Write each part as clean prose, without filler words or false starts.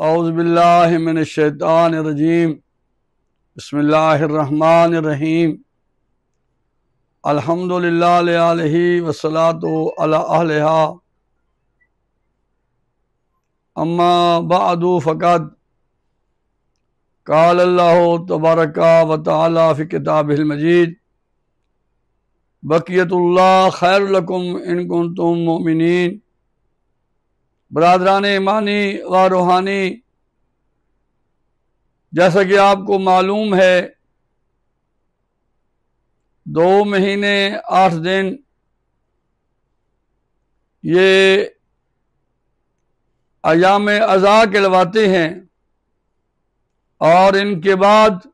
اعوذ باللہ من الشیطان الرجیم بسم اللہ الرحمن الرحیم الحمد للہ علیہ والصلاة علی اہلہا اما بعد فقد قال اللہ تبارک و تعالی فی کتابہ المجید بقیت اللہ خیر لکم ان کنتم مؤمنین۔ برادران ایمانی و روحانی، جیسا کہ آپ کو معلوم ہے 2 مہینے 8 دن یہ ایام عزا کہلواتے ہیں، اور ان کے بعد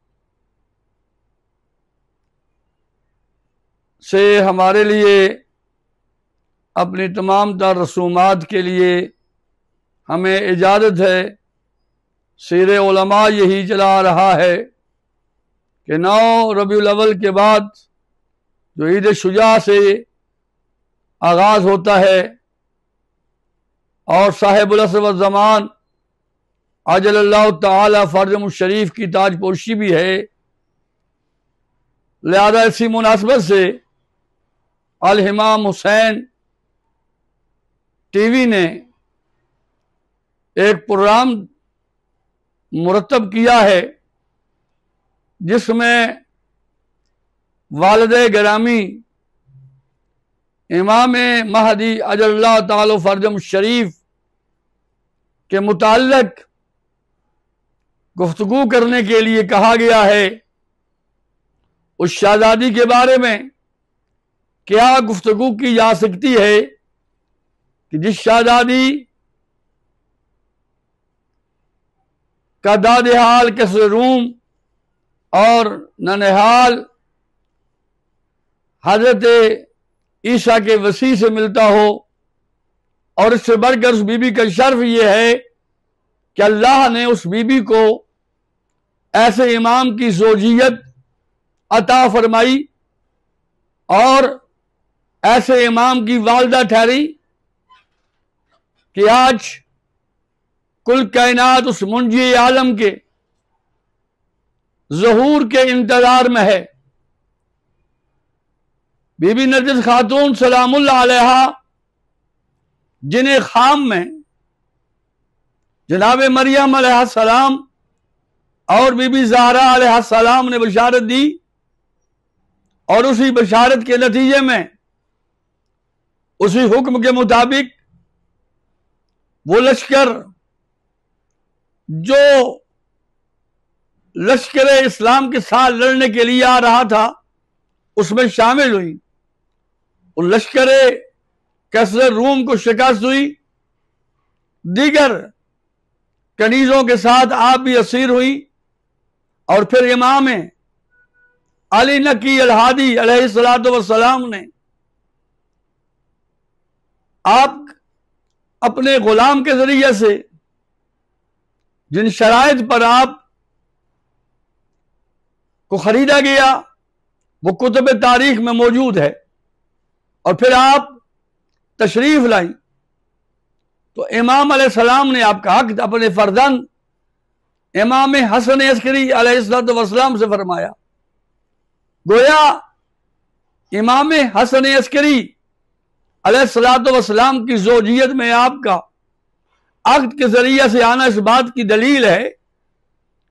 سے ہمارے لیے اپنی تمام تر رسومات کے لیے ہمیں اجازت ہے۔ سیر علماء یہی چلا رہا ہے کہ 9 ربیع الاول کے بعد جو عید شجاع سے آغاز ہوتا ہے اور صاحب العصر والزمان عجل اللہ تعالی فرجہ الشریف کی تاج پوشی بھی ہے، لہذا اسی مناسبت سے الامام حسین ٹی وی نے ایک پروگرام مرتب کیا ہے جس میں والد گرامی امام مہدی عجل اللہ تعالی فرجہ الشریف کے متعلق گفتگو کرنے کے لیے کہا گیا ہے۔ اس شہزادی کے بارے میں کیا گفتگو کی جا سکتی ہے کہ جس شہزادی کا داد حال کسر روم اور ننہال حضرت عیسیٰ کے وسیع سے ملتا ہو، اور اس سے بڑھ کر اس بی بی کا شرف یہ ہے کہ اللہ نے اس بی بی کو ایسے امام کی زوجیت عطا فرمائی اور ایسے امام کی والدہ ٹھہری کہ آج کل کائنات اس منجی عالم کے ظہور کے انتظار میں ہے۔ بی بی نرگس خاتون سلام اللہ علیہا، جنہیں خام میں جناب مریم علیہ السلام اور بی بی زہرا علیہ السلام نے بشارت دی، اور اسی بشارت کے نتیجے میں اسی حکم کے مطابق وہ لشکر جو لشکر اسلام کے ساتھ لڑنے کے لیے آ رہا تھا اس میں شامل ہوئی۔ ان لشکر کسر روم کو شکست ہوئی، دیگر کنیزوں کے ساتھ آپ بھی اسیر ہوئی، اور پھر امام علی نقی الہادی علیہ السلام نے آپ اپنے غلام کے ذریعے سے جن شرائط پر آپ کو خریدا گیا وہ کتب تاریخ میں موجود ہے، اور پھر آپ تشریف لائیں تو امام علیہ السلام نے آپ کا حق اپنے فرزند امام حسن عسکری علیہ السلام سے فرمایا۔ گویا امام حسن عسکری علیہ السلام کی زوجیت میں آپ کا عقد کے ذریعے سے آنا اس بات کی دلیل ہے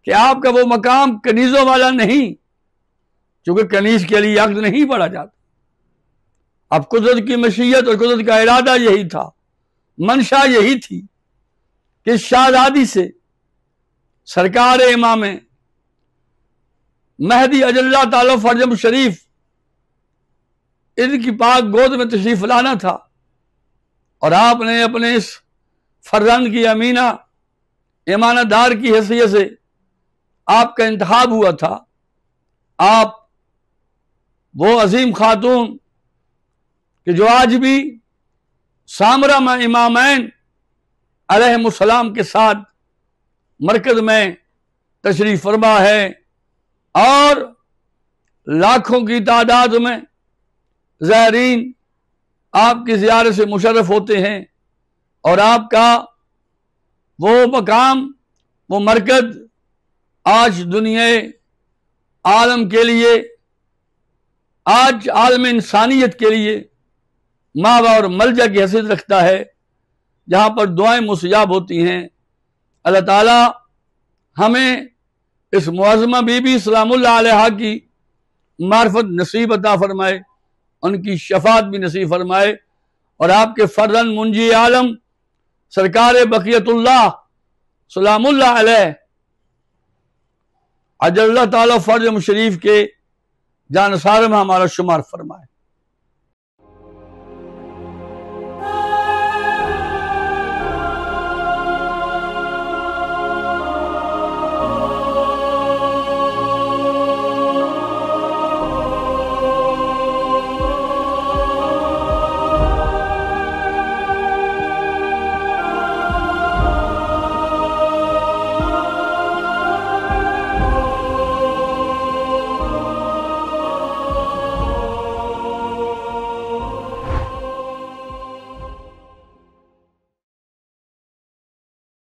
کہ آپ کا وہ مقام کنیزوں والا نہیں، چونکہ کنیز کے لیے عقد نہیں پڑا جاتا۔ اب قدرت کی مشیت اور قدرت کا ارادہ یہی تھا، منشا یہی تھی کہ شہزادی سے سرکار امام مہدی عجل اللہ تعالی فرجہ الشریف ان کی پاک گود میں تشریف لانا تھا، اور آپ نے اپنے اس فرزند کی امینہ امانت دار کی حیثیت سے آپ کا انتخاب ہوا تھا۔ آپ وہ عظیم خاتون کہ جو آج بھی سامرہ امامین علیہ السلام کے ساتھ مرکز میں تشریف فرما ہے، اور لاکھوں کی تعداد میں زائرین آپ کی زیارت سے مشرف ہوتے ہیں، اور آپ کا وہ مقام وہ مرکز آج دنیا عالم کے لیے، آج عالم انسانیت کے لیے ماوا اور ملجا کی حیثیت رکھتا ہے، جہاں پر دعائیں مستجاب ہوتی ہیں۔ اللہ تعالی ہمیں اس معظمہ بی بی سلام اللہ علیہا کی معرفت نصیب عطا فرمائے، ان کی شفاعت بھی نصیب فرمائے، اور آپ کے فرزند منجی عالم سرکار بقیت اللہ سلام اللہ علیہ عجل اللہ تعالی فرج شریف کے جانصار میں ہمارا شمار فرمائے۔